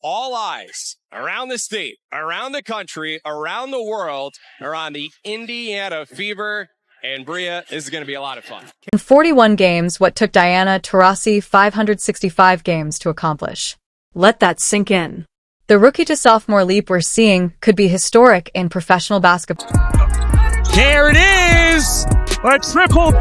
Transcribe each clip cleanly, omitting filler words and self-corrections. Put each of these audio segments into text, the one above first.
all eyes around the state, around the country, around the world are on the Indiana Fever. And Bria, this is going to be a lot of fun. In 41 games, what took Diana Taurasi 565 games to accomplish. Let that sink in. The rookie to sophomore leap we're seeing could be historic in professional basketball. There it is! A triple!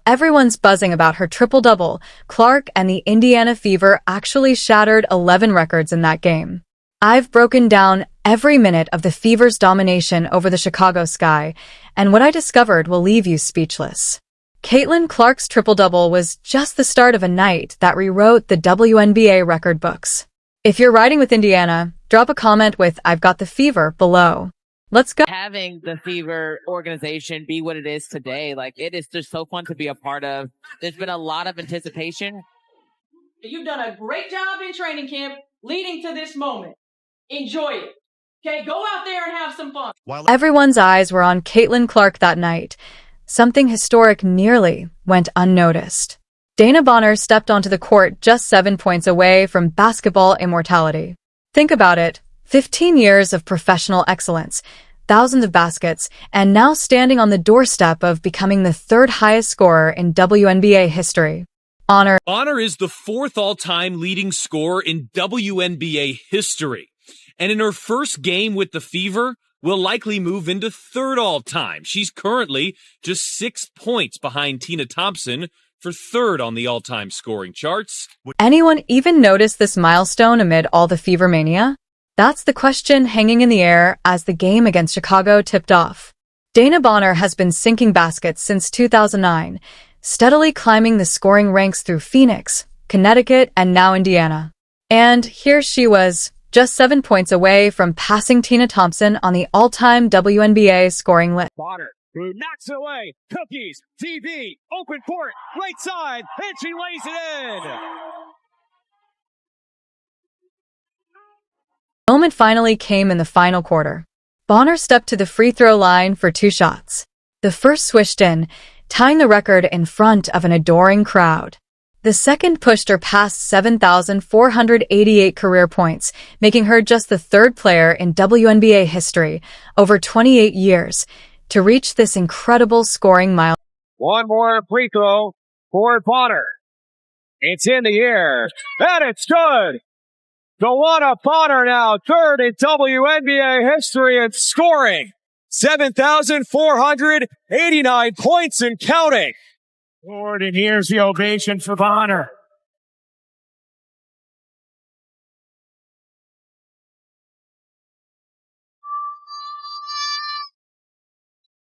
Everyone's buzzing about her triple-double. Clark and the Indiana Fever actually shattered 11 records in that game. I've broken down every minute of the Fever's domination over the Chicago Sky, and what I discovered will leave you speechless. Caitlin Clark's triple-double was just the start of a night that rewrote the WNBA record books. If you're riding with Indiana, drop a comment with "I've got the Fever" below. Let's go. Having the Fever organization be what it is today, like, it is just so fun to be a part of. There's been a lot of anticipation. You've done a great job in training camp leading to this moment. Enjoy it. Okay, go out there and have some fun. Everyone's eyes were on Caitlin Clark that night. Something historic nearly went unnoticed. Dana Bonner stepped onto the court just 7 points away from basketball immortality. Think about it. 15 years of professional excellence, thousands of baskets, and now standing on the doorstep of becoming the third highest scorer in WNBA history. Bonner is the fourth all-time leading scorer in WNBA history. And in her first game with the Fever, will likely move into third all-time. She's currently just 6 points behind Tina Thompson for third on the all-time scoring charts. Anyone even notice this milestone amid all the Fever mania? That's the question hanging in the air as the game against Chicago tipped off. Dana Bonner has been sinking baskets since 2009, steadily climbing the scoring ranks through Phoenix, Connecticut, and now Indiana. And here she was, just 7 points away from passing Tina Thompson on the all-time WNBA scoring list. Bonner, who knocks it away, cookies, TV, open court, right side, and she lays it in! The moment finally came in the final quarter. Bonner stepped to the free throw line for 2 shots. The first swished in, tying the record in front of an adoring crowd. The second pushed her past 7,488 career points, making her just the third player in WNBA history, over 28 years, to reach this incredible scoring milestone. One more free throw for Bonner. It's in the air, and it's good! Joanna Bonner now third in WNBA history in scoring. 7,489 points and counting. Lord, and here's the ovation for Bonner.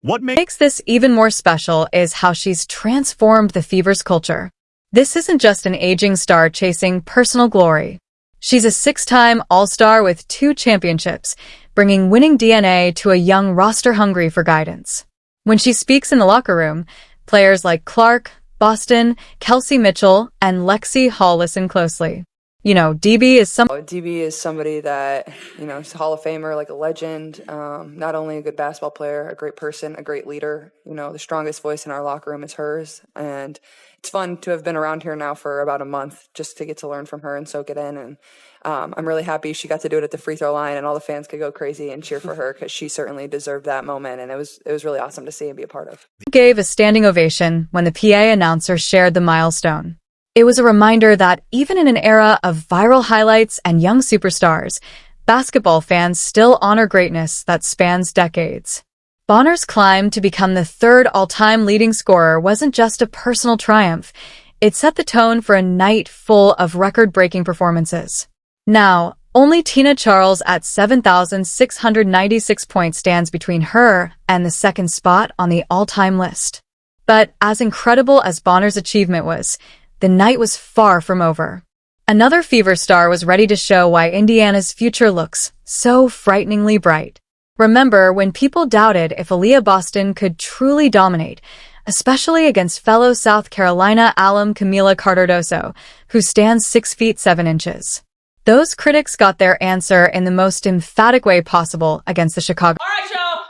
What makes this even more special is how she's transformed the Fever's culture. This isn't just an aging star chasing personal glory. She's a 6-time All-Star with 2 championships, bringing winning DNA to a young roster hungry for guidance. When she speaks in the locker room, players like Clark, Boston, Kelsey Mitchell, and Lexi Hall listen closely. You know, DB is somebody that, is a Hall of Famer, like a legend, not only a good basketball player, a great person, a great leader. The strongest voice in our locker room is hers. And it's fun to have been around here now for about a month just to get to learn from her and soak it in. And I'm really happy she got to do it at the free throw line and all the fans could go crazy and cheer for her because she certainly deserved that moment. And it was really awesome to see and be a part of. Gave a standing ovation when the PA announcer shared the milestone. It was a reminder that even in an era of viral highlights and young superstars, basketball fans still honor greatness that spans decades. Bonner's climb to become the third all-time leading scorer wasn't just a personal triumph. It set the tone for a night full of record-breaking performances. Now, only Tina Charles at 7,696 points stands between her and the second spot on the all-time list. But as incredible as Bonner's achievement was, the night was far from over. Another Fever star was ready to show why Indiana's future looks so frighteningly bright. Remember when people doubted if Aaliyah Boston could truly dominate, especially against fellow South Carolina alum Camila Cardoso, who stands 6 feet 7 inches. Those critics got their answer in the most emphatic way possible against the Chicago. All right, y'all.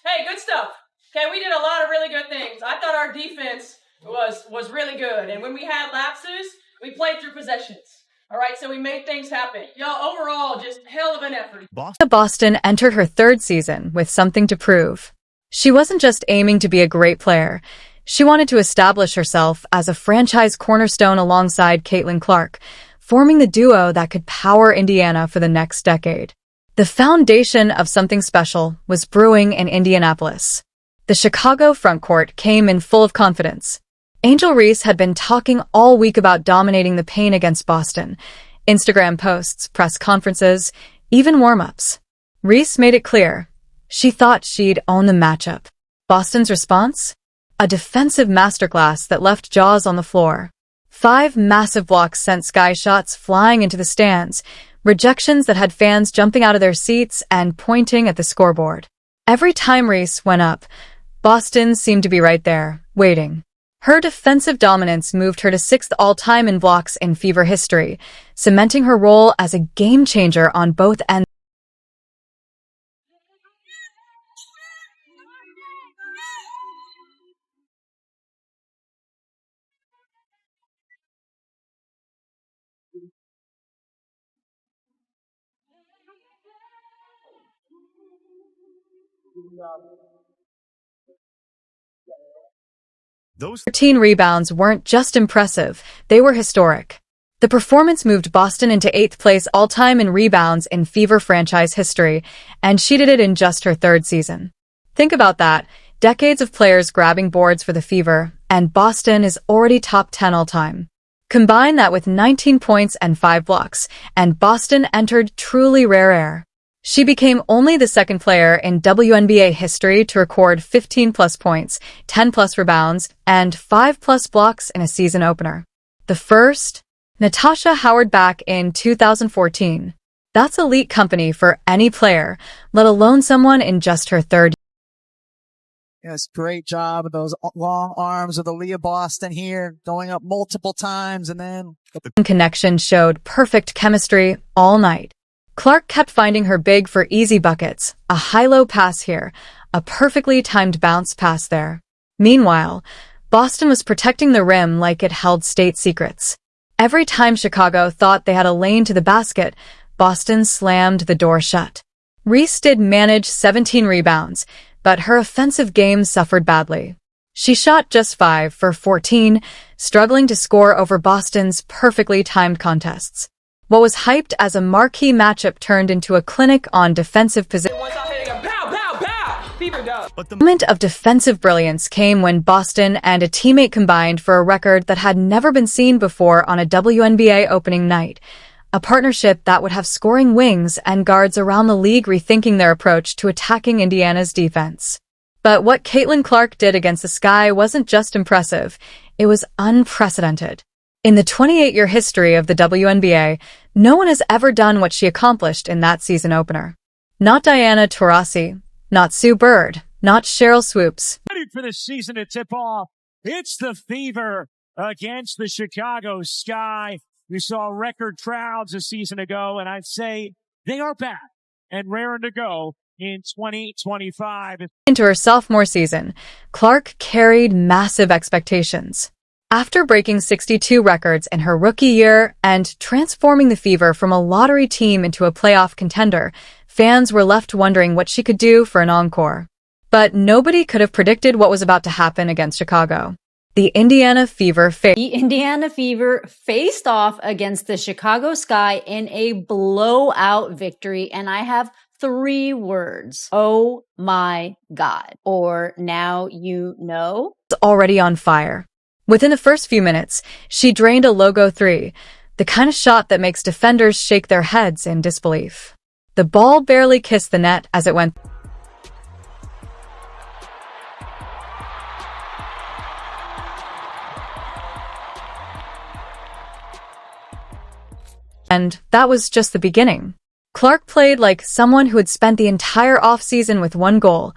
Hey, good stuff. Okay, we did a lot of really good things. I thought our defense was really good. And when we had lapses, we played through possessions. All right, so we made things happen. Y'all, overall, just hell of an effort. Boston entered her 3rd season with something to prove. She wasn't just aiming to be a great player. She wanted to establish herself as a franchise cornerstone alongside Caitlin Clark, forming the duo that could power Indiana for the next decade. The foundation of something special was brewing in Indianapolis. The Chicago frontcourt came in full of confidence. Angel Reese had been talking all week about dominating the paint against Boston. Instagram posts, press conferences, even warm-ups. Reese made it clear. She thought she'd own the matchup. Boston's response? A defensive masterclass that left jaws on the floor. 5 massive blocks sent sky shots flying into the stands, rejections that had fans jumping out of their seats and pointing at the scoreboard. Every time Reese went up, Boston seemed to be right there, waiting. Her defensive dominance moved her to 6th all-time in blocks in Fever history, cementing her role as a game-changer on both ends. Those 13 rebounds weren't just impressive, they were historic. The performance moved Boston into 8th place all-time in rebounds in Fever franchise history, and she did it in just her 3rd season. Think about that, decades of players grabbing boards for the Fever, and Boston is already top 10 all-time. Combine that with 19 points and 5 blocks, and Boston entered truly rare air. She became only the 2nd player in WNBA history to record 15-plus points, 10-plus rebounds, and 5-plus blocks in a season opener. The first? Natasha Howard back in 2014. That's elite company for any player, let alone someone in just her 3rd. Yes, great job of those long arms of the Leah Boston here, going up multiple times, and then Connection showed perfect chemistry all night. Clark kept finding her big for easy buckets, a high-low pass here, a perfectly timed bounce pass there. Meanwhile, Boston was protecting the rim like it held state secrets. Every time Chicago thought they had a lane to the basket, Boston slammed the door shut. Reese did manage 17 rebounds, but her offensive game suffered badly. She shot just 5 for 14, struggling to score over Boston's perfectly timed contests. What was hyped as a marquee matchup turned into a clinic on defensive position. But the moment of defensive brilliance came when Boston and a teammate combined for a record that had never been seen before on a WNBA opening night. A partnership that would have scoring wings and guards around the league rethinking their approach to attacking Indiana's defense. But what Caitlin Clark did against the Sky wasn't just impressive, it was unprecedented. In the 28-year history of the WNBA, no one has ever done what she accomplished in that season opener. Not Diana Taurasi, not Sue Bird, not Cheryl Swoops. Ready for the season to tip off. It's the Fever against the Chicago Sky. We saw record crowds a season ago, and I'd say they are back and raring to go in 2025. Into her sophomore season, Clark carried massive expectations. After breaking 62 records in her rookie year and transforming the Fever from a lottery team into a playoff contender, fans were left wondering what she could do for an encore. But nobody could have predicted what was about to happen against Chicago. The Indiana Fever faced off against the Chicago Sky in a blowout victory, and I have 3 words. Oh my God. Or now you know. Already on fire. Within the first few minutes, she drained a logo 3, the kind of shot that makes defenders shake their heads in disbelief. The ball barely kissed the net as it went. And that was just the beginning. Clark played like someone who had spent the entire offseason with one goal,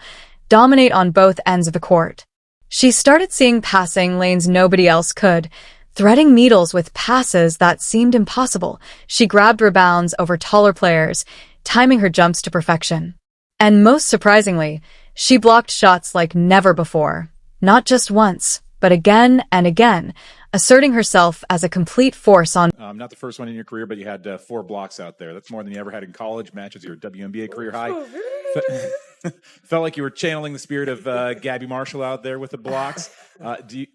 dominate on both ends of the court. She started seeing passing lanes nobody else could, threading needles with passes that seemed impossible. She grabbed rebounds over taller players, timing her jumps to perfection. And most surprisingly, she blocked shots like never before. Not just once, but again and again, asserting herself as a complete force on. Not the first one in your career, but you had 4 blocks out there. That's more than you ever had in college. Matches your WNBA career high. Felt like you were channeling the spirit of Gabby Marshall out there with the blocks.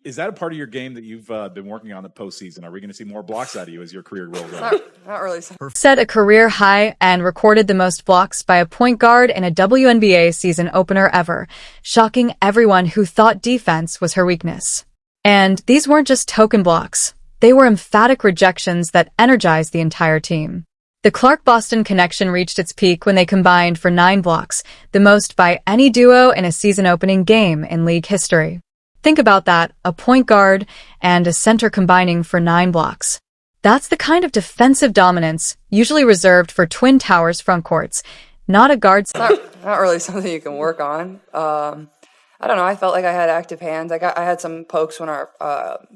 Is that a part of your game that you've been working on the postseason? Are we going to see more blocks out of you as your career rolls on? Not really. Set a career high and recorded the most blocks by a point guard in a WNBA season opener ever, shocking everyone who thought defense was her weakness. And these weren't just token blocks. They were emphatic rejections that energized the entire team. The Clark-Boston connection reached its peak when they combined for 9 blocks, the most by any duo in a season-opening game in league history. Think about that, a point guard and a center combining for 9 blocks. That's the kind of defensive dominance usually reserved for Twin Towers frontcourts, not a guard's. Not really something you can work on. I don't know. I felt like I had active hands. I had some pokes when our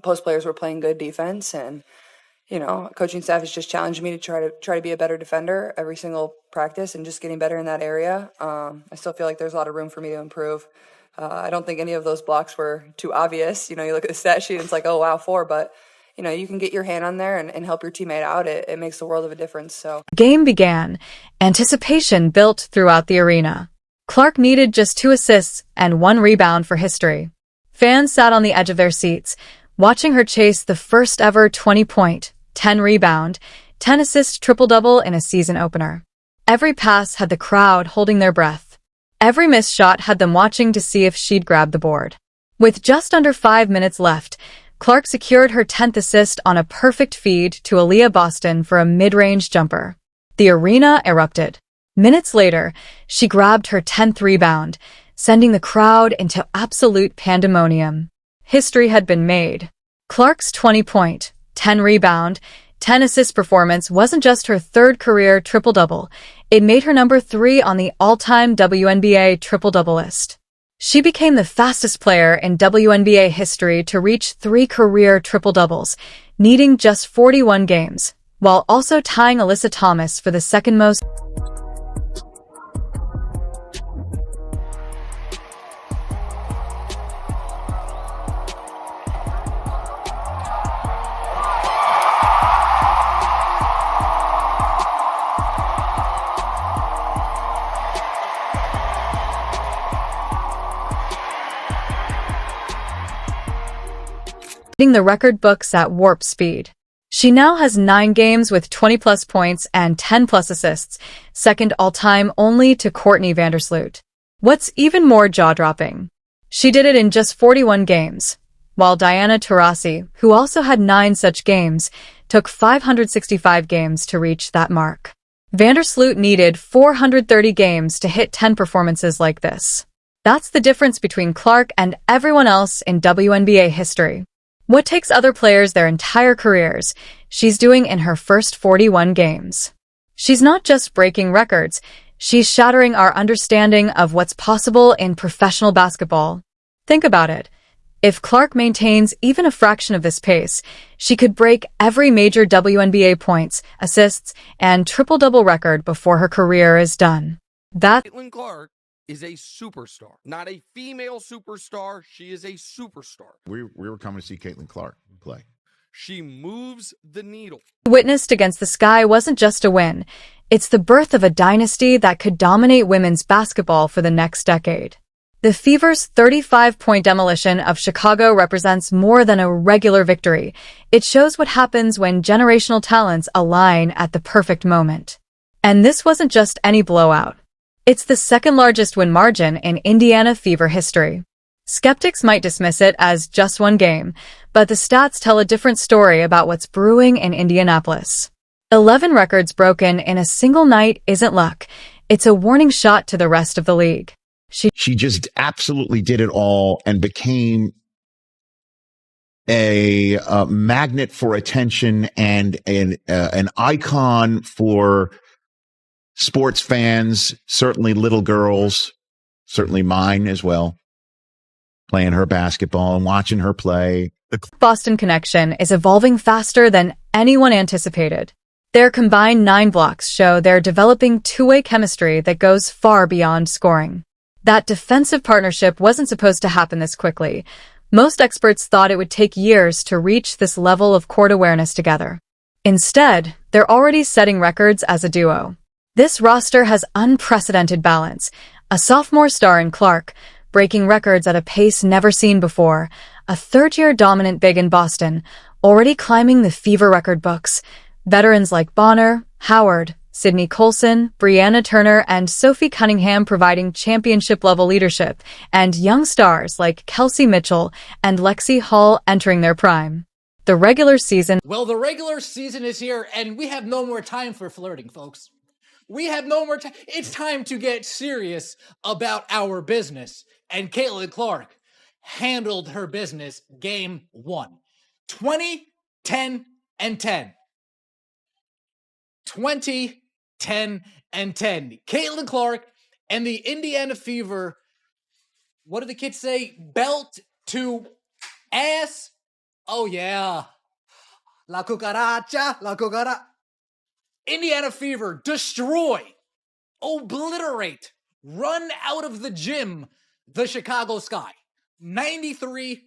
post players were playing good defense, and coaching staff has just challenged me to try to be a better defender every single practice and just getting better in that area. I still feel like there's a lot of room for me to improve. I don't think any of those blocks were too obvious. You look at the stat sheet and it's like, oh, wow, 4. But, you can get your hand on there and help your teammate out. It makes the world of a difference. So game began. Anticipation built throughout the arena. Clark needed just 2 assists and 1 rebound for history. Fans sat on the edge of their seats, watching her chase the first ever 20-point, 10-rebound, 10-assist triple-double in a season opener. Every pass had the crowd holding their breath. Every missed shot had them watching to see if she'd grab the board. With just under 5 minutes left, Clark secured her 10th assist on a perfect feed to Aaliyah Boston for a mid-range jumper. The arena erupted. Minutes later, she grabbed her 10th rebound, sending the crowd into absolute pandemonium. History had been made. Clark's 20-point, 10-rebound, 10-assist performance wasn't just her 3rd career triple-double. It made her number 3 on the all-time WNBA triple-double list. She became the fastest player in WNBA history to reach 3 career triple-doubles, needing just 41 games, while also tying Alyssa Thomas for the second most. Hitting the record books at warp speed. She now has 9 games with 20-plus points and 10-plus assists, second all-time only to Courtney Vandersloot. What's even more jaw-dropping? She did it in just 41 games, while Diana Taurasi, who also had 9 such games, took 565 games to reach that mark. Vandersloot needed 430 games to hit 10 performances like this. That's the difference between Clark and everyone else in WNBA history. What takes other players their entire careers, she's doing in her first 41 games. She's not just breaking records, she's shattering our understanding of what's possible in professional basketball. Think about it. If Clark maintains even a fraction of this pace, she could break every major WNBA points, assists, and triple-double record before her career is done. Caitlin Clark is a superstar. Not a female superstar. She is a superstar. We were coming to see Caitlin Clark play. She moves the needle. Witnessed against the Sky wasn't just a win. It's the birth of a dynasty that could dominate women's basketball for the next decade. The Fever's 35-point demolition of Chicago represents more than a regular victory. It shows what happens when generational talents align at the perfect moment. And this wasn't just any blowout. It's the second largest win margin in Indiana Fever history. Skeptics might dismiss it as just one game, but the stats tell a different story about what's brewing in Indianapolis. 11 records broken in a single night isn't luck. It's a warning shot to the rest of the league. She just absolutely did it all and became a magnet for attention and an icon for sports fans, certainly little girls, certainly mine as well. playing her basketball and watching her play. The Boston connection is evolving faster than anyone anticipated. Their combined 9 blocks show they're developing two-way chemistry that goes far beyond scoring. That defensive partnership wasn't supposed to happen this quickly. Most experts thought it would take years to reach this level of court awareness together. Instead, they're already setting records as a duo. This roster has unprecedented balance. A sophomore star in Clark, breaking records at a pace never seen before. A third-year dominant big in Boston, already climbing the Fever record books. Veterans like Bonner, Howard, Sydney Colson, Brianna Turner, and Sophie Cunningham providing championship-level leadership, and young stars like Kelsey Mitchell and Lexi Hall entering their prime. The regular season... Well, the regular season is here, and we have no more time for flirting, folks. We have no more time. It's time to get serious about our business. And Caitlin Clark handled her business game 1. 20, 10, and 10. 20, 10, and 10. Caitlin Clark and the Indiana Fever, what do the kids say? Belt to ass. Oh, yeah. La cucaracha, la cucaracha. Indiana Fever destroy, obliterate, run out of the gym the Chicago Sky. 93-58.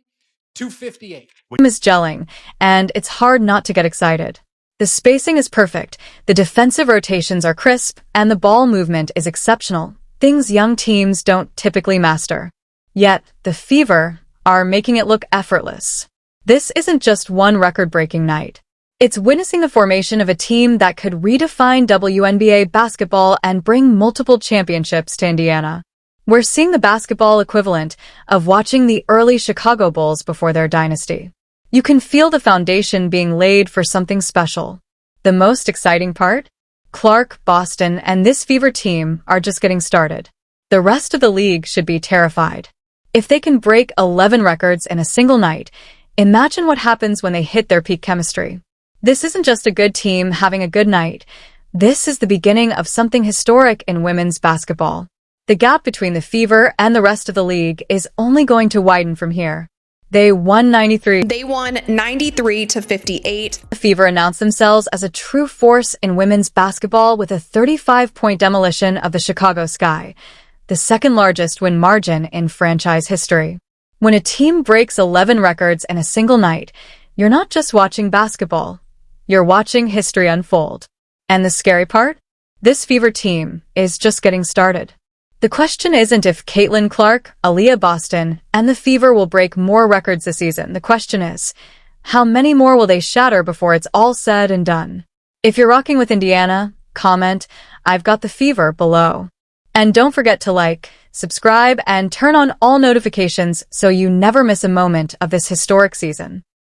is gelling, and it's hard not to get excited. The spacing is perfect, the defensive rotations are crisp, and the ball movement is exceptional, things young teams don't typically master. Yet, the Fever are making it look effortless. This isn't just one record-breaking night. It's witnessing the formation of a team that could redefine WNBA basketball and bring multiple championships to Indiana. We're seeing the basketball equivalent of watching the early Chicago Bulls before their dynasty. You can feel the foundation being laid for something special. The most exciting part? Clark, Boston, and this Fever team are just getting started. The rest of the league should be terrified. If they can break 11 records in a single night, imagine what happens when they hit their peak chemistry. This isn't just a good team having a good night. This is the beginning of something historic in women's basketball. The gap between the Fever and the rest of the league is only going to widen from here. They won 93. They won 93-58. The Fever announced themselves as a true force in women's basketball with a 35-point demolition of the Chicago Sky, the second largest win margin in franchise history. When a team breaks 11 records in a single night, you're not just watching basketball. You're watching history unfold. And the scary part? This Fever team is just getting started. The question isn't if Caitlin Clark, Aaliyah Boston, and the Fever will break more records this season. The question is, how many more will they shatter before it's all said and done? If you're rocking with Indiana, comment, "I've got the Fever" below. And don't forget to like, subscribe, and turn on all notifications so you never miss a moment of this historic season.